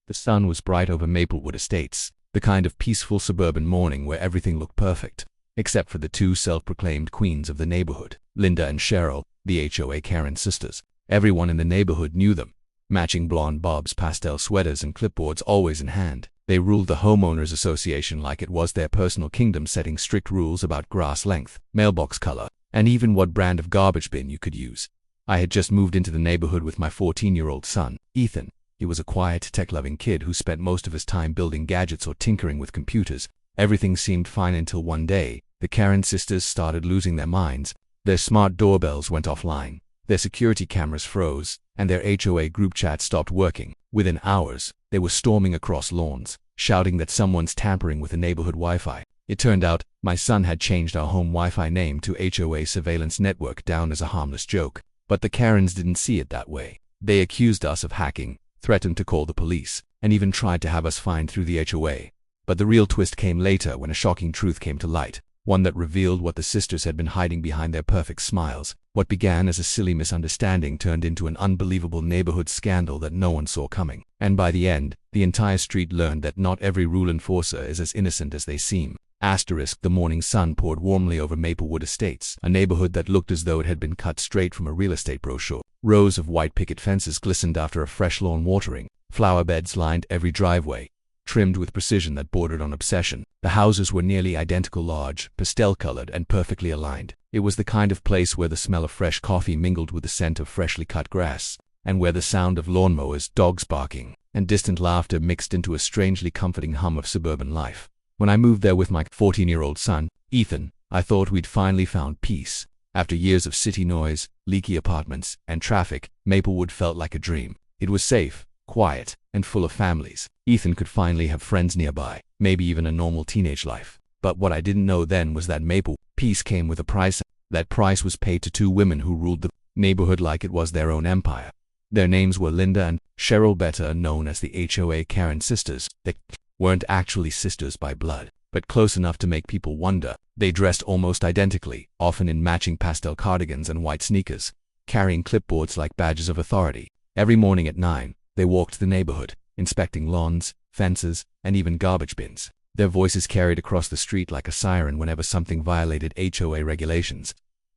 The sun was bright over Maplewood Estates, the kind of peaceful suburban morning where everything looked perfect, except for the two self-proclaimed queens of the neighborhood, Linda and Cheryl, the HOA Karen sisters. Everyone in the neighborhood knew them. Matching blonde bobs, pastel sweaters, and clipboards always in hand. They ruled the homeowners association like it was their personal kingdom, setting strict rules about grass length, mailbox color, and even what brand of garbage bin you could use. I had just moved into the neighborhood with my 14-year-old son, Ethan. He was a quiet, tech-loving kid who spent most of his time building gadgets or tinkering with computers. Everything seemed fine until one day, the Karen sisters started losing their minds. Their smart doorbells went offline, their security cameras froze, and their HOA group chat stopped working. Within hours, they were storming across lawns, shouting that someone's tampering with the neighborhood Wi-Fi. It turned out, my son had changed our home Wi-Fi name to HOA Surveillance Network down as a harmless joke. But the Karens didn't see it that way. They accused us of hacking, threatened to call the police, and even tried to have us fined through the HOA. But the real twist came later when a shocking truth came to light, one that revealed what the sisters had been hiding behind their perfect smiles. What began as a silly misunderstanding turned into an unbelievable neighborhood scandal that no one saw coming. And by the end, the entire street learned that not every rule enforcer is as innocent as they seem. The morning sun poured warmly over Maplewood Estates, a neighborhood that looked as though it had been cut straight from a real estate brochure. Rows of white picket fences glistened after a fresh lawn watering. Flower beds lined every driveway, trimmed with precision that bordered on obsession. The houses were nearly identical, large, pastel-colored, and perfectly aligned. It was the kind of place where the smell of fresh coffee mingled with the scent of freshly cut grass, and where the sound of lawnmowers, dogs barking, and distant laughter mixed into a strangely comforting hum of suburban life. When I moved there with my 14-year-old son, Ethan, I thought we'd finally found peace. After years of city noise, leaky apartments, and traffic, Maplewood felt like a dream. It was safe, quiet, and full of families. Ethan could finally have friends nearby, maybe even a normal teenage life. But what I didn't know then was that Maplewood peace came with a price. That price was paid to two women who ruled the neighborhood like it was their own empire. Their names were Linda and Cheryl, better known as the HOA Karen sisters. They weren't actually sisters by blood, but close enough to make people wonder. They dressed almost identically, often in matching pastel cardigans and white sneakers, carrying clipboards like badges of authority. Every morning at 9, they walked the neighborhood, inspecting lawns, fences, and even garbage bins. Their voices carried across the street like a siren whenever something violated HOA regulations.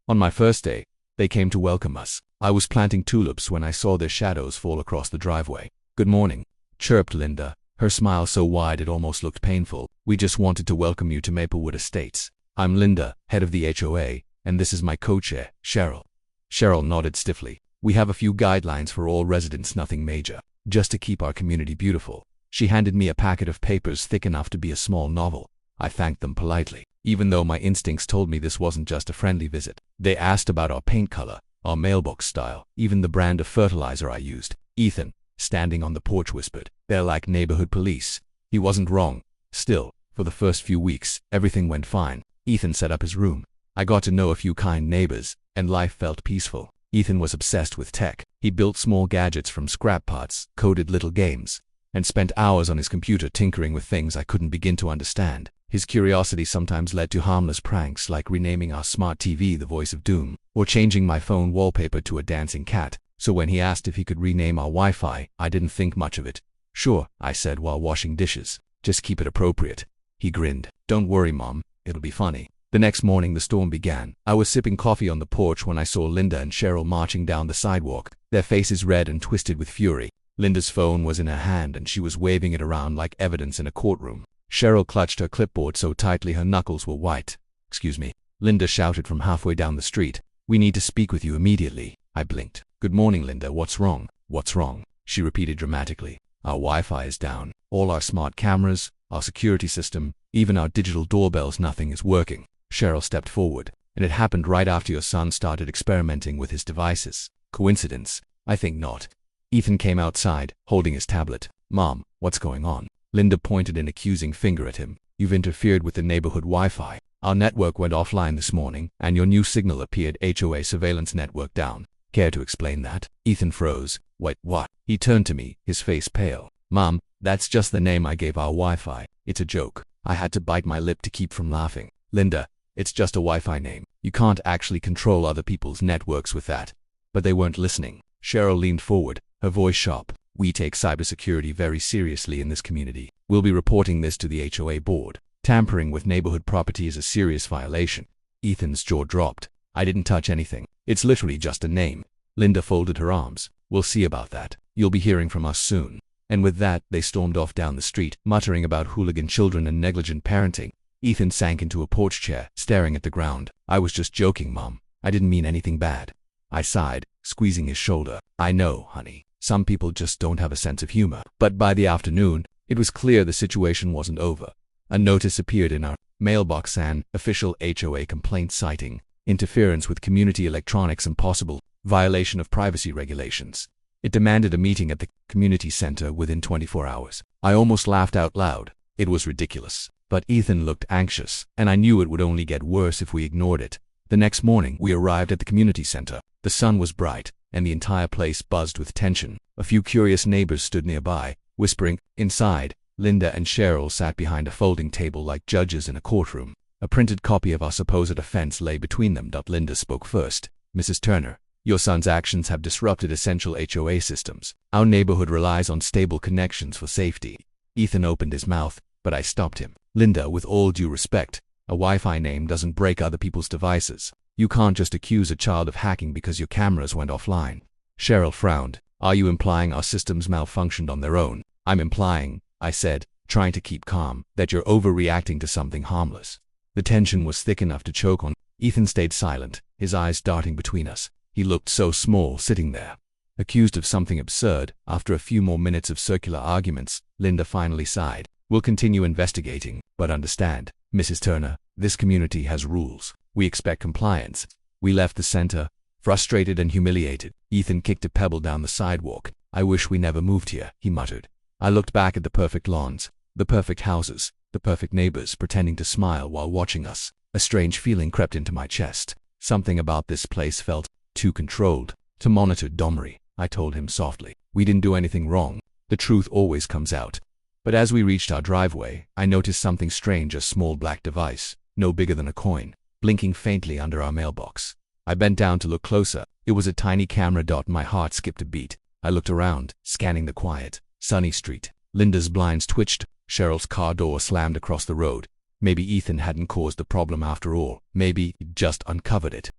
On my first day, they came to welcome us. I was planting tulips when I saw their shadows fall across the driveway. "Good morning," chirped Linda, her smile so wide it almost looked painful. "We just wanted to welcome you to Maplewood Estates. I'm Linda, head of the HOA, and this is my co-chair, Cheryl." Cheryl nodded stiffly. "We have a few guidelines for all residents, nothing major, just to keep our community beautiful." She handed me a packet of papers thick enough to be a small novel. I thanked them politely, even though my instincts told me this wasn't just a friendly visit. They asked about our paint color, our mailbox style, even the brand of fertilizer I used. Ethan, standing on the porch, whispered, "They're like neighborhood police." He wasn't wrong. Still, for the first few weeks, everything went fine. Ethan set up his room. I got to know a few kind neighbors, and life felt peaceful. Ethan was obsessed with tech. He built small gadgets from scrap parts, coded little games, and spent hours on his computer tinkering with things I couldn't begin to understand. His curiosity sometimes led to harmless pranks like renaming our smart TV the Voice of Doom, or changing my phone wallpaper to a dancing cat. So when he asked if he could rename our Wi-Fi, I didn't think much of it. "Sure," I said while washing dishes. "Just keep it appropriate." He grinned. "Don't worry, Mom, it'll be funny." The next morning the storm began. I was sipping coffee on the porch when I saw Linda and Cheryl marching down the sidewalk, their faces red and twisted with fury. Linda's phone was in her hand and she was waving it around like evidence in a courtroom. Cheryl clutched her clipboard so tightly her knuckles were white. "Excuse me," Linda shouted from halfway down the street. "We need to speak with you immediately." I blinked. "Good morning, Linda. What's wrong?" "What's wrong?" she repeated dramatically. "Our Wi-Fi is down. All our smart cameras, our security system, even our digital doorbells, nothing is working." Cheryl stepped forward. "And it happened right after your son started experimenting with his devices. Coincidence? I think not." Ethan came outside, holding his tablet. "Mom, what's going on?" Linda pointed an accusing finger at him. "You've interfered with the neighborhood Wi-Fi. Our network went offline this morning, and your new signal appeared HOA Surveillance Network down. Care to explain that?" Ethan froze. "Wait, what?" He turned to me, his face pale. "Mom, that's just the name I gave our Wi-Fi. It's a joke." I had to bite my lip to keep from laughing. "Linda, it's just a Wi-Fi name. You can't actually control other people's networks with that." But they weren't listening. Cheryl leaned forward, her voice sharp. We take cybersecurity very seriously in this community. We'll be reporting this to the HOA board. Tampering with neighborhood property is a serious violation. Ethan's jaw dropped. I didn't touch anything. It's literally just a name. Linda folded her arms. We'll see about that. You'll be hearing from us soon. And with that, they stormed off down the street, muttering about hooligan children and negligent parenting. Ethan sank into a porch chair, staring at the ground. I was just joking, Mom. I didn't mean anything bad. I sighed, squeezing his shoulder. I know, honey. Some people just don't have a sense of humor. But by the afternoon, it was clear the situation wasn't over. A notice appeared in our mailbox, an official HOA complaint citing interference with community electronics and possible violation of privacy regulations. It demanded a meeting at the community center within 24 hours. I almost laughed out loud. It was ridiculous. But Ethan looked anxious, and I knew it would only get worse if we ignored it. The next morning, we arrived at the community center. The sun was bright, and the entire place buzzed with tension. A few curious neighbors stood nearby, whispering. Inside, Linda and Cheryl sat behind a folding table like judges in a courtroom. A printed copy of our supposed offense lay between them. Linda spoke first. Mrs. Turner, your son's actions have disrupted essential HOA systems. Our neighborhood relies on stable connections for safety. Ethan opened his mouth, but I stopped him. Linda, with all due respect, a Wi-Fi name doesn't break other people's devices. You can't just accuse a child of hacking because your cameras went offline. Cheryl frowned. Are you implying our systems malfunctioned on their own? I'm implying, I said, trying to keep calm, that you're overreacting to something harmless. The tension was thick enough to choke on. Ethan stayed silent, his eyes darting between us. He looked so small sitting there. Accused of something absurd, after a few more minutes of circular arguments, Linda finally sighed. We'll continue investigating, but understand, Mrs. Turner, this community has rules. We expect compliance. We left the center, frustrated and humiliated. Ethan kicked a pebble down the sidewalk. I wish we never moved here, he muttered. I looked back at the perfect lawns, the perfect houses, the perfect neighbors pretending to smile while watching us. A strange feeling crept into my chest. Something about this place felt too controlled. To monitor Domri, I told him softly. We didn't do anything wrong. The truth always comes out. But as we reached our driveway, I noticed something strange, a small black device, no bigger than a coin, blinking faintly under our mailbox. I bent down to look closer. It was a tiny camera. My heart skipped a beat. I looked around, scanning the quiet, sunny street. Linda's blinds twitched. Cheryl's car door slammed across the road. Maybe Ethan hadn't caused the problem after all. Maybe he'd just uncovered it.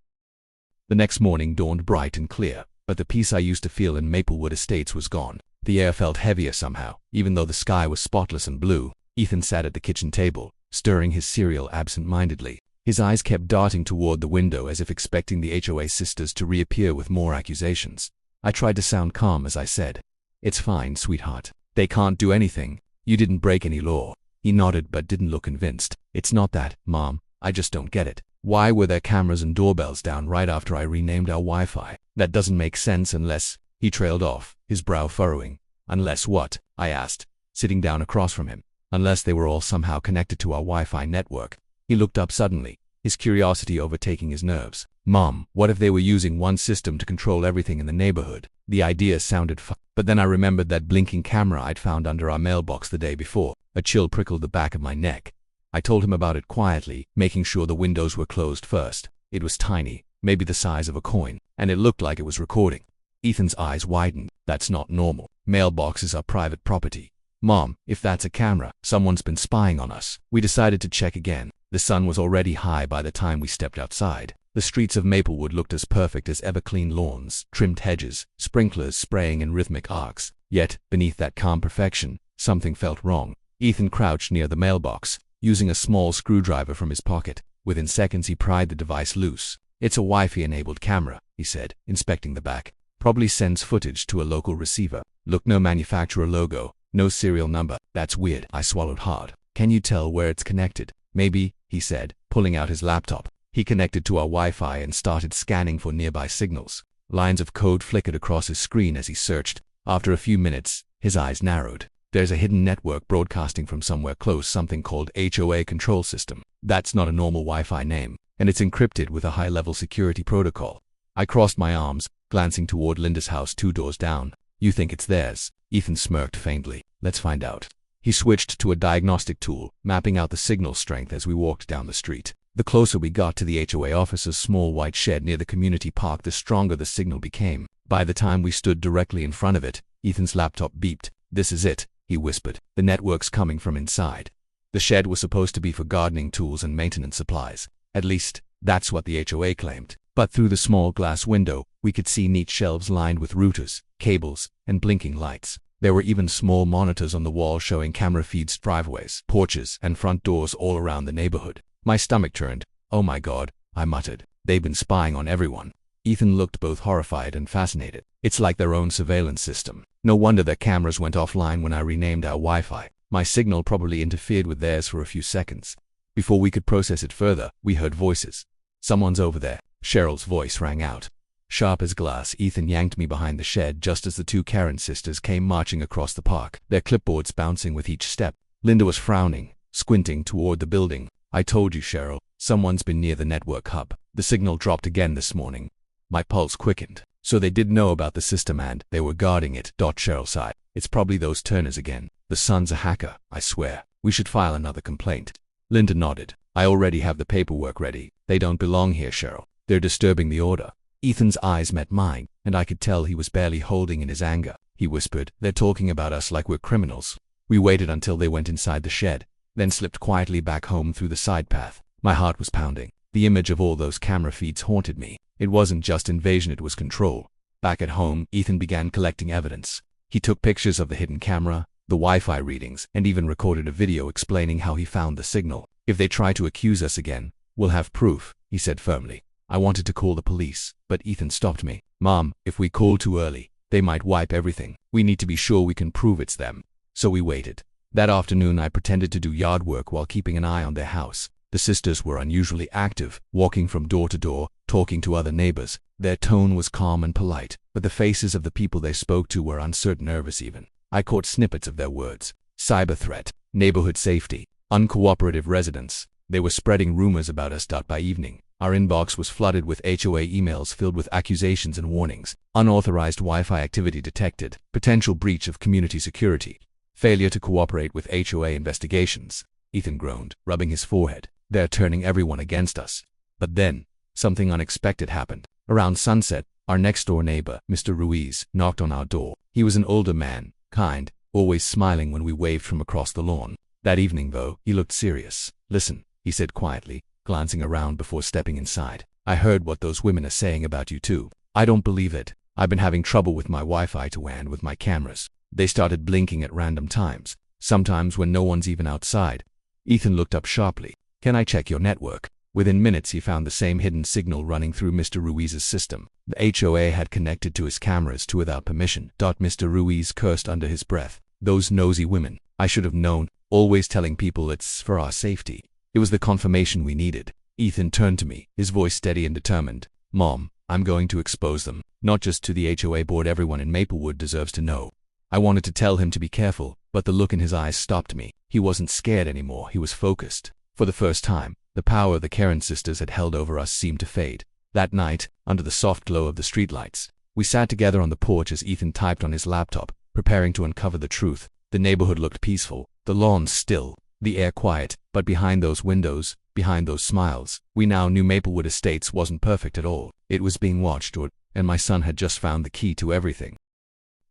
The next morning dawned bright and clear, but the peace I used to feel in Maplewood Estates was gone. The air felt heavier somehow, even though the sky was spotless and blue. Ethan sat at the kitchen table, stirring his cereal absent-mindedly. His eyes kept darting toward the window as if expecting the HOA sisters to reappear with more accusations. I tried to sound calm as I said, "It's fine, sweetheart. They can't do anything. You didn't break any law." He nodded but didn't look convinced. "It's not that, Mom. I just don't get it. Why were there cameras and doorbells down right after I renamed our Wi-Fi? That doesn't make sense unless—" He trailed off, his brow furrowing. "Unless what?" I asked, sitting down across from him. "Unless they were all somehow connected to our Wi-Fi network." He looked up suddenly, his curiosity overtaking his nerves. "Mom, what if they were using one system to control everything in the neighborhood?" The idea sounded fun, but then I remembered that blinking camera I'd found under our mailbox the day before. A chill prickled the back of my neck. I told him about it quietly, making sure the windows were closed first. It was tiny, maybe the size of a coin, and it looked like it was recording. Ethan's eyes widened. "That's not normal. Mailboxes are private property. Mom, if that's a camera, someone's been spying on us." We decided to check again. The sun was already high by the time we stepped outside. The streets of Maplewood looked as perfect as ever, clean lawns, trimmed hedges, sprinklers spraying in rhythmic arcs. Yet, beneath that calm perfection, something felt wrong. Ethan crouched near the mailbox, using a small screwdriver from his pocket. Within seconds he pried the device loose. "It's a Wi-Fi-enabled camera," he said, inspecting the back. "Probably sends footage to a local receiver. Look, no manufacturer logo, no serial number. That's weird." I swallowed hard. "Can you tell where it's connected?" "Maybe," he said, pulling out his laptop. He connected to our Wi-Fi and started scanning for nearby signals. Lines of code flickered across his screen as he searched. After a few minutes, his eyes narrowed. "There's a hidden network broadcasting from somewhere close, something called HOA control system. That's not a normal Wi-Fi name, and it's encrypted with a high-level security protocol." I crossed my arms, glancing toward Linda's house 2 doors down. "You think it's theirs?" Ethan smirked faintly. "Let's find out." He switched to a diagnostic tool, mapping out the signal strength as we walked down the street. The closer we got to the HOA office's small white shed near the community park, the stronger the signal became. By the time we stood directly in front of it, Ethan's laptop beeped. "This is it," he whispered. "The network's coming from inside." The shed was supposed to be for gardening tools and maintenance supplies. At least, that's what the HOA claimed. But through the small glass window, we could see neat shelves lined with routers, cables, and blinking lights. There were even small monitors on the wall showing camera feeds, driveways, porches, and front doors all around the neighborhood. My stomach turned. "Oh my God," I muttered. "They've been spying on everyone." Ethan looked both horrified and fascinated. "It's like their own surveillance system. No wonder their cameras went offline when I renamed our Wi-Fi. My signal probably interfered with theirs for a few seconds." Before we could process it further, we heard voices. "Someone's over there." Cheryl's voice rang out. Sharp as glass, Ethan yanked me behind the shed just as the two Karen sisters came marching across the park, their clipboards bouncing with each step. Linda was frowning, squinting toward the building. "I told you, Cheryl, someone's been near the network hub. The signal dropped again this morning." My pulse quickened. "So they did know about the system and they were guarding it." Cheryl sighed. "It's probably those Turners again. The son's a hacker, I swear. We should file another complaint." Linda nodded. "I already have the paperwork ready. They don't belong here, Cheryl. They're disturbing the order." Ethan's eyes met mine, and I could tell he was barely holding in his anger. He whispered, "They're talking about us like we're criminals." We waited until they went inside the shed, then slipped quietly back home through the side path. My heart was pounding. The image of all those camera feeds haunted me. It wasn't just invasion, it was control. Back at home, Ethan began collecting evidence. He took pictures of the hidden camera, the Wi-Fi readings, and even recorded a video explaining how he found the signal. "If they try to accuse us again, we'll have proof," he said firmly. I wanted to call the police, but Ethan stopped me. "Mom, if we call too early, they might wipe everything. We need to be sure we can prove it's them." So we waited. That afternoon, I pretended to do yard work while keeping an eye on their house. The sisters were unusually active, walking from door to door, talking to other neighbors. Their tone was calm and polite, but the faces of the people they spoke to were uncertain, nervous even. I caught snippets of their words. Cyber threat, neighborhood safety, uncooperative residents. They were spreading rumors about us. By evening, our inbox was flooded with HOA emails filled with accusations and warnings. Unauthorized Wi-Fi activity detected, potential breach of community security, failure to cooperate with HOA investigations. Ethan groaned, rubbing his forehead. "They're turning everyone against us." But then, something unexpected happened. Around sunset, our next-door neighbor, Mr. Ruiz, knocked on our door. He was an older man, kind, always smiling when we waved from across the lawn. That evening, though, he looked serious. "Listen," he said quietly, glancing around before stepping inside. "I heard what those women are saying about you too. I don't believe it. I've been having trouble with my Wi-Fi too and with my cameras. They started blinking at random times, sometimes when no one's even outside." Ethan looked up sharply. "Can I check your network?" Within minutes, he found the same hidden signal running through Mr. Ruiz's system. The HOA had connected to his cameras too without permission. Mr. Ruiz cursed under his breath. "Those nosy women. I should have known. Always telling people it's for our safety." It was the confirmation we needed. Ethan turned to me, his voice steady and determined. "Mom, I'm going to expose them. Not just to the HOA board, everyone in Maplewood deserves to know." I wanted to tell him to be careful, but the look in his eyes stopped me. He wasn't scared anymore, he was focused. For the first time, the power the Karen sisters had held over us seemed to fade. That night, under the soft glow of the streetlights, we sat together on the porch as Ethan typed on his laptop, preparing to uncover the truth. The neighborhood looked peaceful, the lawns still, the air quiet, but behind those windows, behind those smiles, we now knew Maplewood Estates wasn't perfect at all. It was being watched, and my son had just found the key to everything.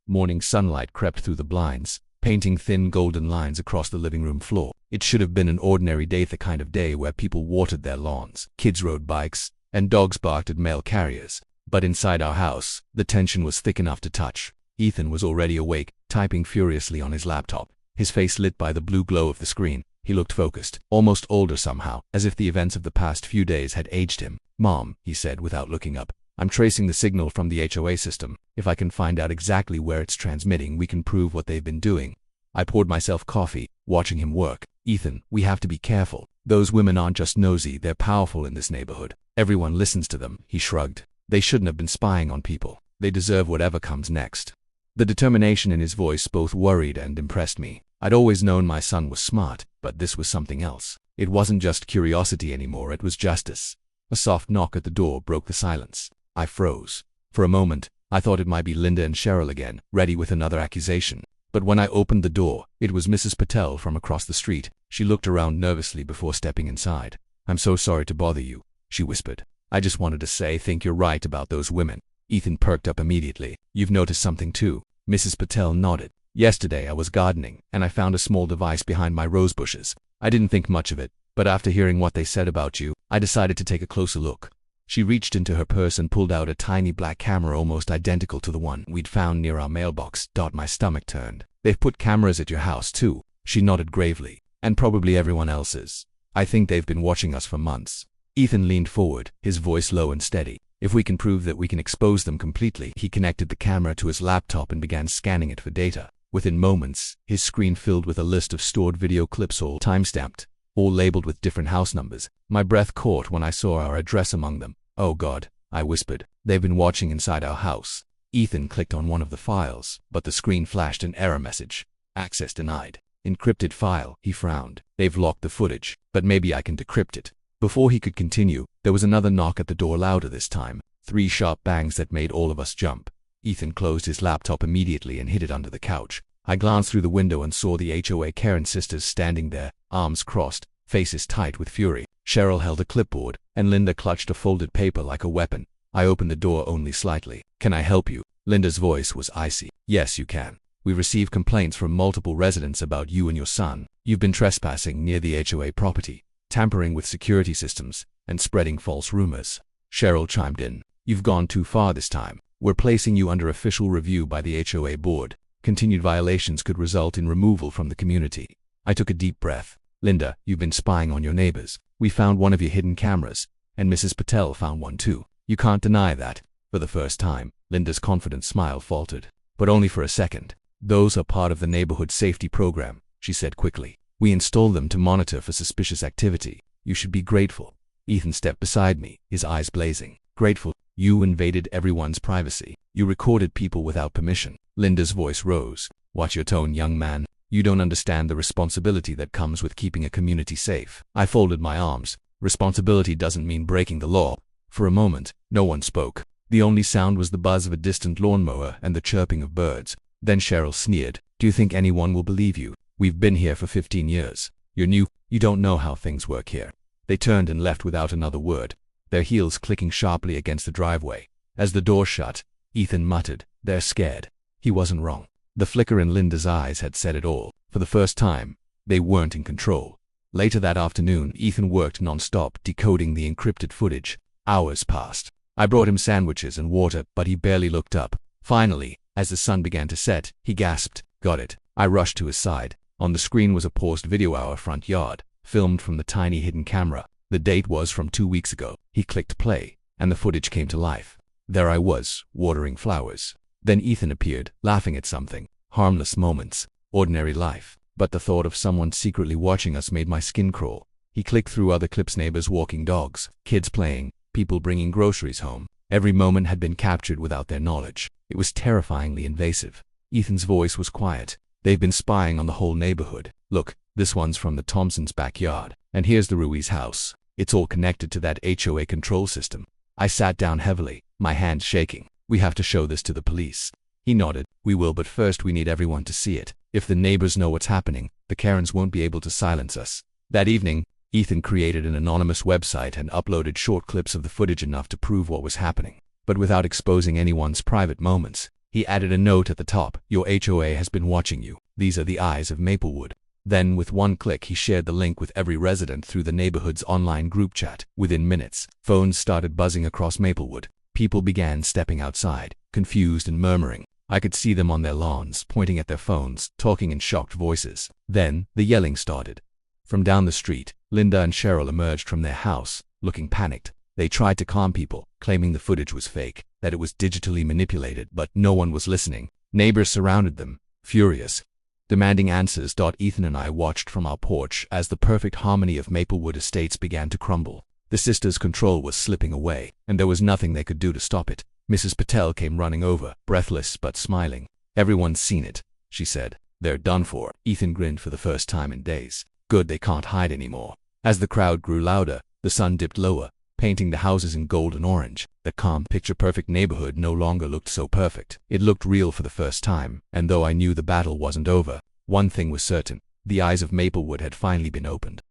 Morning sunlight crept through the blinds, painting thin golden lines across the living room floor. It should have been an ordinary day, the kind of day where people watered their lawns, kids rode bikes, and dogs barked at mail carriers. But inside our house, the tension was thick enough to touch. Ethan was already awake, typing furiously on his laptop, his face lit by the blue glow of the screen. He looked focused, almost older somehow, as if the events of the past few days had aged him. "Mom," he said without looking up, "I'm tracing the signal from the HOA system. If I can find out exactly where it's transmitting, we can prove what they've been doing." I poured myself coffee, watching him work. "Ethan, we have to be careful. Those women aren't just nosy, they're powerful in this neighborhood. Everyone listens to them." He shrugged. "They shouldn't have been spying on people. They deserve whatever comes next." The determination in his voice both worried and impressed me. I'd always known my son was smart, but this was something else. It wasn't just curiosity anymore, it was justice. A soft knock at the door broke the silence. I froze. For a moment, I thought it might be Linda and Cheryl again, ready with another accusation. But when I opened the door, it was Mrs. Patel from across the street. She looked around nervously before stepping inside. "I'm so sorry to bother you," she whispered. "I just wanted to say, think you're right about those women." Ethan perked up immediately. "You've noticed something too?" Mrs. Patel nodded. Yesterday I was gardening, and I found a small device behind my rose bushes. I didn't think much of it, but after hearing what they said about you, I decided to take a closer look. She reached into her purse and pulled out a tiny black camera almost identical to the one we'd found near our mailbox. My stomach turned. They've put cameras at your house too, she nodded gravely, and probably everyone else's. I think they've been watching us for months. Ethan leaned forward, his voice low and steady. If we can prove that we can expose them completely. He connected the camera to his laptop and began scanning it for data. Within moments, his screen filled with a list of stored video clips, all time-stamped, all labeled with different house numbers. My breath caught when I saw our address among them. Oh God, I whispered. They've been watching inside our house. Ethan clicked on one of the files, but the screen flashed an error message. Access denied. Encrypted file, he frowned. They've locked the footage, but maybe I can decrypt it. Before he could continue, there was another knock at the door, louder this time. 3 sharp bangs that made all of us jump. Ethan closed his laptop immediately and hid it under the couch. I glanced through the window and saw the HOA Karen sisters standing there, arms crossed, faces tight with fury. Cheryl held a clipboard, and Linda clutched a folded paper like a weapon. I opened the door only slightly. Can I help you? Linda's voice was icy. Yes, you can. We received complaints from multiple residents about you and your son. You've been trespassing near the HOA property, tampering with security systems, and spreading false rumors. Cheryl chimed in. You've gone too far this time. We're placing you under official review by the HOA board. Continued violations could result in removal from the community. I took a deep breath. Linda, you've been spying on your neighbors. We found one of your hidden cameras, and Mrs. Patel found one too. You can't deny that. For the first time, Linda's confident smile faltered. But only for a second. Those are part of the neighborhood safety program, she said quickly. We installed them to monitor for suspicious activity. You should be grateful. Ethan stepped beside me, his eyes blazing. Grateful? You invaded everyone's privacy. You recorded people without permission. Linda's voice rose. Watch your tone, young man. You don't understand the responsibility that comes with keeping a community safe. I folded my arms. Responsibility doesn't mean breaking the law. For a moment, no one spoke. The only sound was the buzz of a distant lawnmower and the chirping of birds. Then Cheryl sneered. Do you think anyone will believe you? We've been here for 15 years. You're new. You don't know how things work here. They turned and left without another word, their heels clicking sharply against the driveway. As the door shut, Ethan muttered, They're scared. He wasn't wrong. The flicker in Linda's eyes had said it all. For the first time, they weren't in control. Later that afternoon, Ethan worked non-stop decoding the encrypted footage. Hours passed. I brought him sandwiches and water, but he barely looked up. Finally, as the sun began to set, he gasped, Got it. I rushed to his side. On the screen was a paused video of our front yard, filmed from the tiny hidden camera. The date was from 2 weeks ago. He clicked play, and the footage came to life. There I was, watering flowers. Then Ethan appeared, laughing at something. Harmless moments, ordinary life. But the thought of someone secretly watching us made my skin crawl. He clicked through other clips, neighbors walking dogs, kids playing, people bringing groceries home. Every moment had been captured without their knowledge. It was terrifyingly invasive. Ethan's voice was quiet. They've been spying on the whole neighborhood. Look, this one's from the Thompsons' backyard. And here's the Ruiz house. It's all connected to that HOA control system. I sat down heavily, my hands shaking. We have to show this to the police. He nodded. We will, but first we need everyone to see it. If the neighbors know what's happening, the Karens won't be able to silence us. That evening, Ethan created an anonymous website and uploaded short clips of the footage, enough to prove what was happening. But without exposing anyone's private moments, he added a note at the top. Your HOA has been watching you. These are the eyes of Maplewood. Then, with one click, he shared the link with every resident through the neighborhood's online group chat. Within minutes, phones started buzzing across Maplewood. People began stepping outside, confused and murmuring. I could see them on their lawns, pointing at their phones, talking in shocked voices. Then, the yelling started. From down the street, Linda and Cheryl emerged from their house, looking panicked. They tried to calm people, claiming the footage was fake, that it was digitally manipulated, but no one was listening. Neighbors surrounded them, furious, demanding answers. Ethan and I watched from our porch as the perfect harmony of Maplewood Estates began to crumble. The sisters' control was slipping away, and there was nothing they could do to stop it. Mrs. Patel came running over, breathless but smiling. Everyone's seen it, she said. They're done for. Ethan grinned for the first time in days. Good, they can't hide anymore. As the crowd grew louder, the sun dipped lower, painting the houses in gold and orange. The calm, picture-perfect neighborhood no longer looked so perfect. It looked real for the first time, and though I knew the battle wasn't over, one thing was certain. The eyes of Maplewood had finally been opened.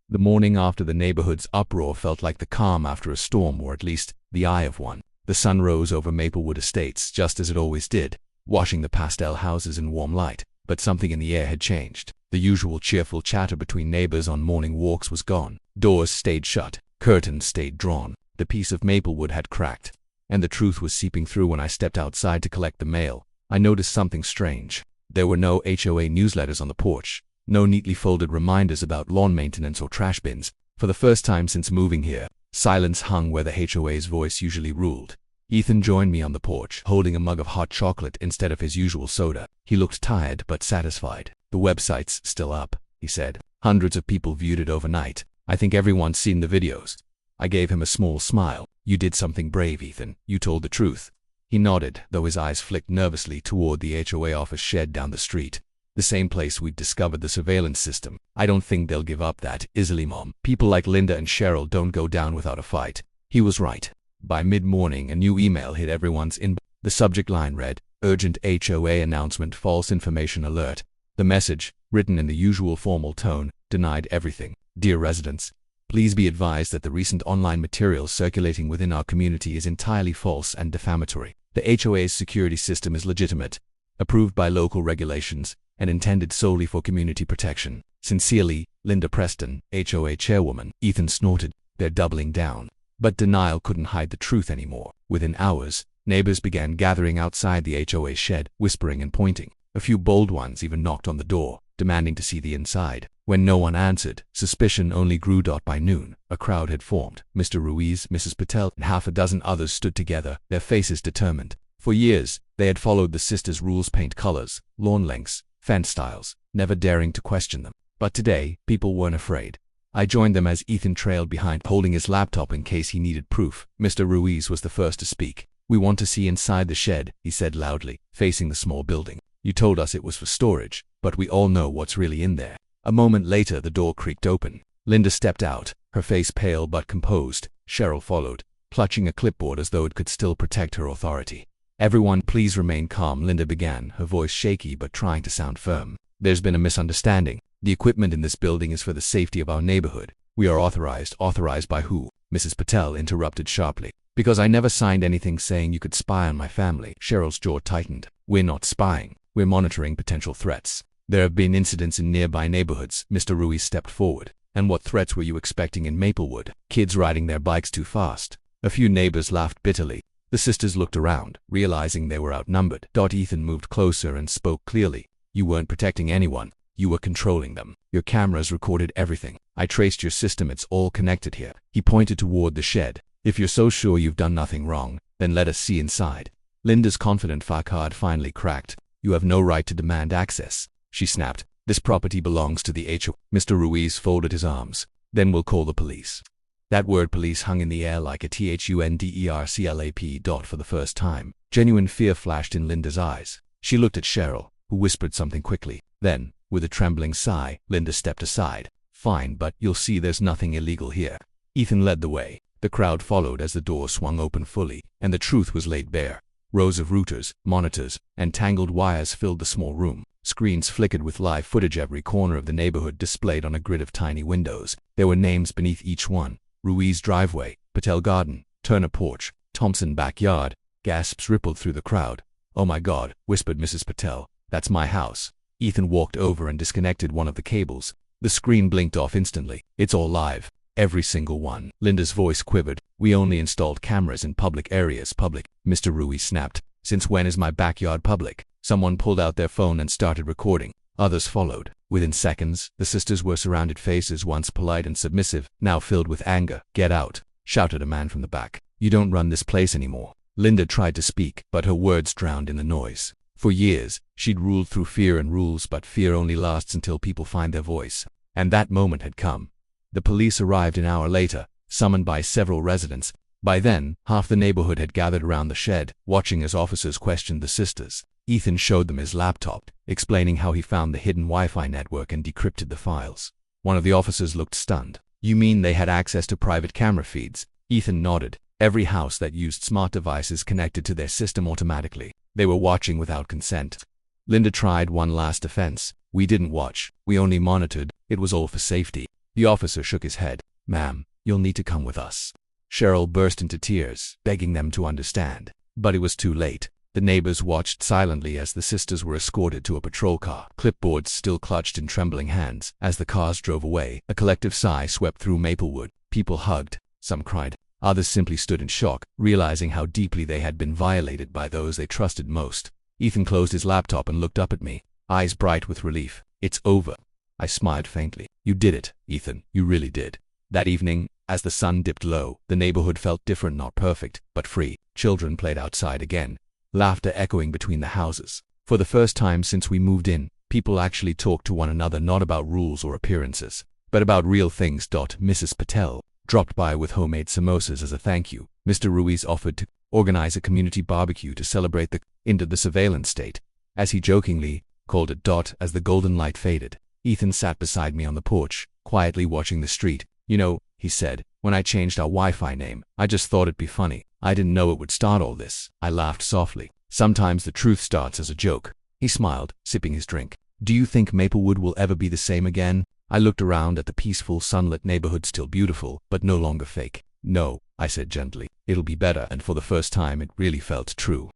The morning after the neighborhood's uproar felt like the calm after a storm, or at least, the eye of one. The sun rose over Maplewood Estates just as it always did, washing the pastel houses in warm light. But something in the air had changed. The usual cheerful chatter between neighbors on morning walks was gone. Doors stayed shut, curtains stayed drawn. The peace of Maplewood had cracked, and the truth was seeping through. When I stepped outside to collect the mail, I noticed something strange. There were no HOA newsletters on the porch, no neatly folded reminders about lawn maintenance or trash bins. For the first time since moving here, silence hung where the HOA's voice usually ruled. Ethan joined me on the porch, holding a mug of hot chocolate instead of his usual soda. He looked tired but satisfied. "The website's still up," he said. "Hundreds of people viewed it overnight. I think everyone's seen the videos." I gave him a small smile. "You did something brave, Ethan. You told the truth." He nodded, though his eyes flicked nervously toward the HOA office shed down the street. The same place we'd discovered the surveillance system. "I don't think they'll give up that easily, Mom. People like Linda and Cheryl don't go down without a fight." He was right. By mid-morning, a new email hit everyone's inbox. The subject line read, "Urgent HOA announcement, false information alert." The message, written in the usual formal tone, denied everything. "Dear residents, please be advised that the recent online material circulating within our community is entirely false and defamatory. The HOA's security system is legitimate, approved by local regulations, and intended solely for community protection. Sincerely, Linda Preston, HOA chairwoman." Ethan snorted. "They're doubling down." But denial couldn't hide the truth anymore. Within hours, neighbors began gathering outside the HOA shed, whispering and pointing. A few bold ones even knocked on the door, demanding to see the inside. When no one answered, suspicion only grew. By noon, a crowd had formed. Mr. Ruiz, Mrs. Patel, and half a dozen others stood together, their faces determined. For years, they had followed the sisters' rules: paint colors, lawn lengths, fence styles, never daring to question them. But today, people weren't afraid. I joined them as Ethan trailed behind, holding his laptop in case he needed proof. Mr. Ruiz was the first to speak. "We want to see inside the shed," he said loudly, facing the small building. "You told us it was for storage, but we all know what's really in there." A moment later, the door creaked open. Linda stepped out, her face pale but composed. Cheryl followed, clutching a clipboard as though it could still protect her authority. "Everyone, please remain calm," Linda began, her voice shaky but trying to sound firm. "There's been a misunderstanding. The equipment in this building is for the safety of our neighborhood. We are authorized." "Authorized by who?" Mrs. Patel interrupted sharply. "Because I never signed anything saying you could spy on my family." Cheryl's jaw tightened. "We're not spying. We're monitoring potential threats. There have been incidents in nearby neighborhoods." Mr. Ruiz stepped forward. "And what threats were you expecting in Maplewood?" "Kids riding their bikes too fast." A few neighbors laughed bitterly. The sisters looked around, realizing they were outnumbered. Ethan moved closer and spoke clearly. "You weren't protecting anyone. You were controlling them. Your cameras recorded everything. I traced your system. It's all connected here." He pointed toward the shed. "If you're so sure you've done nothing wrong, then let us see inside." Linda's confident facade finally cracked. "You have no right to demand access," she snapped. "This property belongs to the HOA." Mr. Ruiz folded his arms. "Then we'll call the police." That word police hung in the air like a THUNDERCLAP. For the first time, genuine fear flashed in Linda's eyes. She looked at Cheryl, who whispered something quickly. Then, with a trembling sigh, Linda stepped aside. "Fine, but you'll see there's nothing illegal here." Ethan led the way. The crowd followed as the door swung open fully, and the truth was laid bare. Rows of routers, monitors, and tangled wires filled the small room. Screens flickered with live footage. Every corner of the neighborhood displayed on a grid of tiny windows. There were names beneath each one. Ruiz driveway, Patel garden, Turner porch, Thompson backyard. Gasps rippled through the crowd. "Oh my God," whispered Mrs. Patel. "That's my house." Ethan walked over and disconnected one of the cables. The screen blinked off instantly. "It's all live. Every single one." Linda's voice quivered. "We only installed cameras in public areas." "Public?" Mr. Ruiz snapped. "Since when is my backyard public?" Someone pulled out their phone and started recording. Others followed. Within seconds, the sisters were surrounded, faces once polite and submissive, now filled with anger. "Get out," shouted a man from the back. "You don't run this place anymore." Linda tried to speak, but her words drowned in the noise. For years, she'd ruled through fear and rules, but fear only lasts until people find their voice. And that moment had come. The police arrived an hour later, summoned by several residents. By then, half the neighborhood had gathered around the shed, watching as officers questioned the sisters. Ethan showed them his laptop, explaining how he found the hidden Wi-Fi network and decrypted the files. One of the officers looked stunned. "You mean they had access to private camera feeds?" Ethan nodded. "Every house that used smart devices connected to their system automatically. They were watching without consent." Linda tried one last defense. "We didn't watch. We only monitored. It was all for safety." The officer shook his head. "Ma'am, you'll need to come with us." Cheryl burst into tears, begging them to understand. But it was too late. The neighbors watched silently as the sisters were escorted to a patrol car, clipboards still clutched in trembling hands. As the cars drove away, a collective sigh swept through Maplewood. People hugged, some cried, others simply stood in shock, realizing how deeply they had been violated by those they trusted most. Ethan closed his laptop and looked up at me, eyes bright with relief. "It's over." I smiled faintly. "You did it, Ethan. You really did." That evening, as the sun dipped low, the neighborhood felt different, not perfect, but free. Children played outside again, laughter echoing between the houses. For the first time since we moved in, people actually talked to one another, not about rules or appearances, but about real things. Mrs. Patel dropped by with homemade samosas as a thank you. Mr. Ruiz offered to organize a community barbecue to celebrate the end of the surveillance state, as he jokingly called it. As the golden light faded, Ethan sat beside me on the porch, quietly watching the street. "You know," he said, "when I changed our Wi-Fi name, I just thought it'd be funny. I didn't know it would start all this." I laughed softly. "Sometimes the truth starts as a joke." He smiled, sipping his drink. "Do you think Maplewood will ever be the same again?" I looked around at the peaceful, sunlit neighborhood, still beautiful, but no longer fake. "No," I said gently. "It'll be better," and for the first time it really felt true.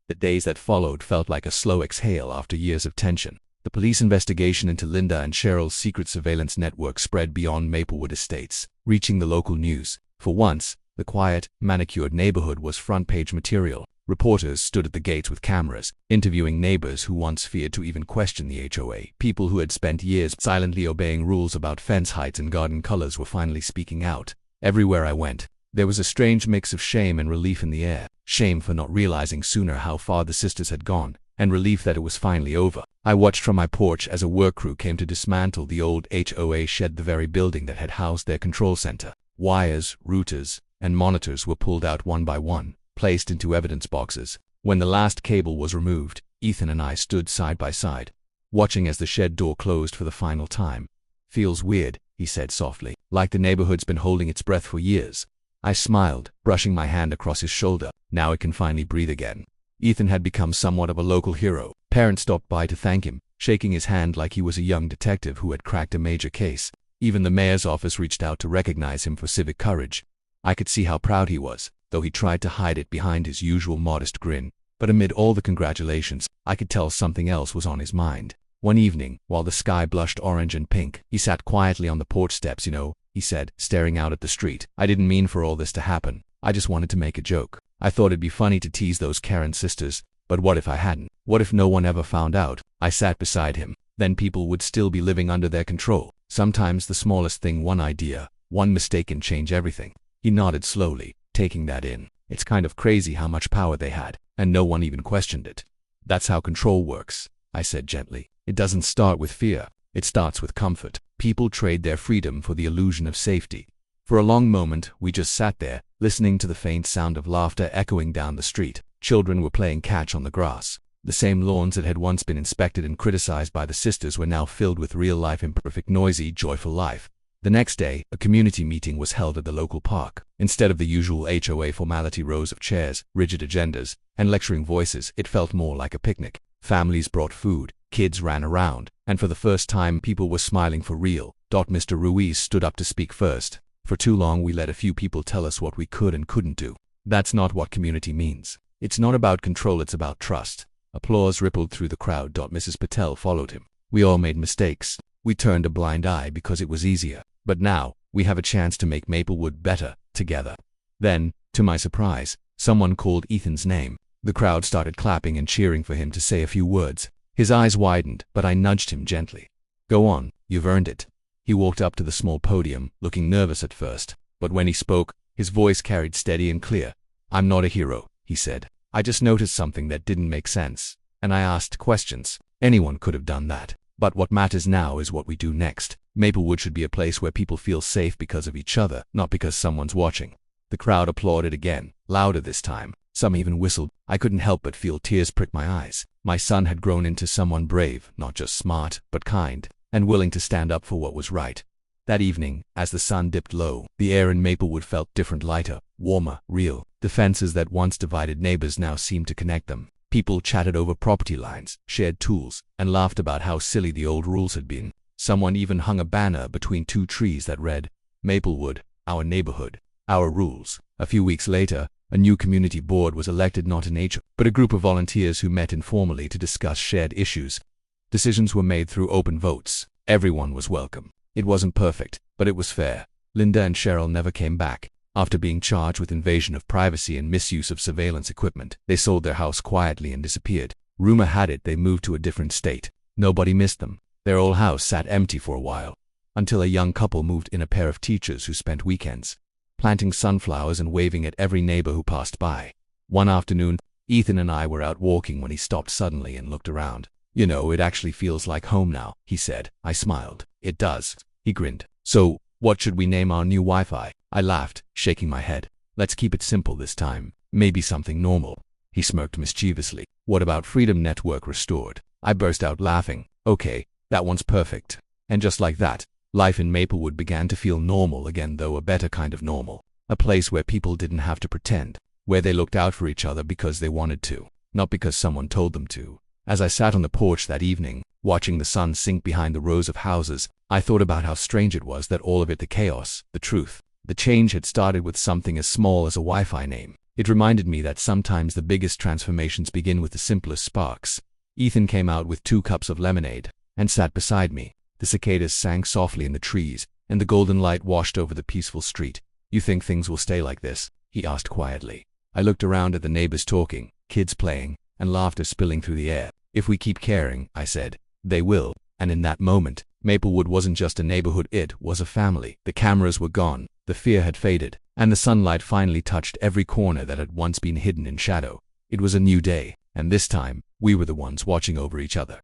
The days that followed felt like a slow exhale after years of tension. The police investigation into Linda and Cheryl's secret surveillance network spread beyond Maplewood Estates, reaching the local news. For once, the quiet, manicured neighborhood was front-page material. Reporters stood at the gates with cameras, interviewing neighbors who once feared to even question the HOA. People who had spent years silently obeying rules about fence heights and garden colors were finally speaking out. Everywhere I went, there was a strange mix of shame and relief in the air. Shame for not realizing sooner how far the sisters had gone, and relief that it was finally over. I watched from my porch as a work crew came to dismantle the old HOA shed, the very building that had housed their control center. Wires, routers, and monitors were pulled out one by one, placed into evidence boxes. When the last cable was removed, Ethan and I stood side by side, watching as the shed door closed for the final time. "Feels weird," he said softly, "like the neighborhood's been holding its breath for years." I smiled, brushing my hand across his shoulder. Now it can finally breathe again. Ethan had become somewhat of a local hero. Parents stopped by to thank him, shaking his hand like he was a young detective who had cracked a major case. Even the mayor's office reached out to recognize him for civic courage. I could see how proud he was, though he tried to hide it behind his usual modest grin. But amid all the congratulations, I could tell something else was on his mind. One evening, while the sky blushed orange and pink, he sat quietly on the porch steps. "You know," he said, staring out at the street, "I didn't mean for all this to happen. I just wanted to make a joke. I thought it'd be funny to tease those Karen sisters, but what if I hadn't? What if no one ever found out?" I sat beside him. Then people would still be living under their control. Sometimes the smallest thing, one idea, one mistake can change everything. He nodded slowly, taking that in. "It's kind of crazy how much power they had, and no one even questioned it." "That's how control works," I said gently. "It doesn't start with fear. It starts with comfort. People trade their freedom for the illusion of safety." For a long moment, we just sat there, listening to the faint sound of laughter echoing down the street. Children were playing catch on the grass. The same lawns that had once been inspected and criticized by the sisters were now filled with real-life, imperfect, noisy, joyful life. The next day, a community meeting was held at the local park. Instead of the usual HOA formality, rows of chairs, rigid agendas, and lecturing voices, it felt more like a picnic. Families brought food, kids ran around, and for the first time people were smiling for real. Mr. Ruiz stood up to speak first. "For too long we let a few people tell us what we could and couldn't do. That's not what community means. It's not about control, it's about trust." Applause rippled through the crowd. Mrs. Patel followed him. "We all made mistakes. We turned a blind eye because it was easier. But now, we have a chance to make Maplewood better, together." Then, to my surprise, someone called Ethan's name. The crowd started clapping and cheering for him to say a few words. His eyes widened, but I nudged him gently. "Go on, you've earned it." He walked up to the small podium, looking nervous at first, but when he spoke, his voice carried steady and clear. "I'm not a hero," he said. "I just noticed something that didn't make sense, and I asked questions. Anyone could have done that. But what matters now is what we do next. Maplewood should be a place where people feel safe because of each other, not because someone's watching." The crowd applauded again, louder this time. Some even whistled. I couldn't help but feel tears prick my eyes. My son had grown into someone brave, not just smart, but kind, and willing to stand up for what was right. That evening, as the sun dipped low, the air in Maplewood felt different, lighter, warmer, real. The fences that once divided neighbors now seemed to connect them. People chatted over property lines, shared tools, and laughed about how silly the old rules had been. Someone even hung a banner between two trees that read, "Maplewood, our neighborhood, our rules." A few weeks later, A new community board was elected, not an HOA, but a group of volunteers who met informally to discuss shared issues. Decisions were made through open votes. Everyone was welcome. It wasn't perfect, but it was fair. Linda and Cheryl never came back. After being charged with invasion of privacy and misuse of surveillance equipment, they sold their house quietly and disappeared. Rumor had it they moved to a different state. Nobody missed them. Their old house sat empty for a while, until a young couple moved in, a pair of teachers who spent weekends planting sunflowers and waving at every neighbor who passed by. One afternoon, Ethan and I were out walking when he stopped suddenly and looked around. "You know, it actually feels like home now," he said. I smiled. "It does." He grinned. "So, what should we name our new Wi-Fi?" I laughed, shaking my head. "Let's keep it simple this time. Maybe something normal." He smirked mischievously. "What about Freedom Network Restored?" I burst out laughing. "Okay, that one's perfect." And just like that, life in Maplewood began to feel normal again, though a better kind of normal. A place where people didn't have to pretend, where they looked out for each other because they wanted to, not because someone told them to. As I sat on the porch that evening, watching the sun sink behind the rows of houses, I thought about how strange it was that all of it, the chaos, the truth, the change, had started with something as small as a Wi-Fi name. It reminded me that sometimes the biggest transformations begin with the simplest sparks. Ethan came out with 2 cups of lemonade and sat beside me. The cicadas sang softly in the trees, and the golden light washed over the peaceful street. "You think things will stay like this?" he asked quietly. I looked around at the neighbors talking, kids playing, and laughter spilling through the air. "If we keep caring," I said, "they will." And in that moment, Maplewood wasn't just a neighborhood, it was a family. The cameras were gone, the fear had faded, and the sunlight finally touched every corner that had once been hidden in shadow. It was a new day, and this time, we were the ones watching over each other.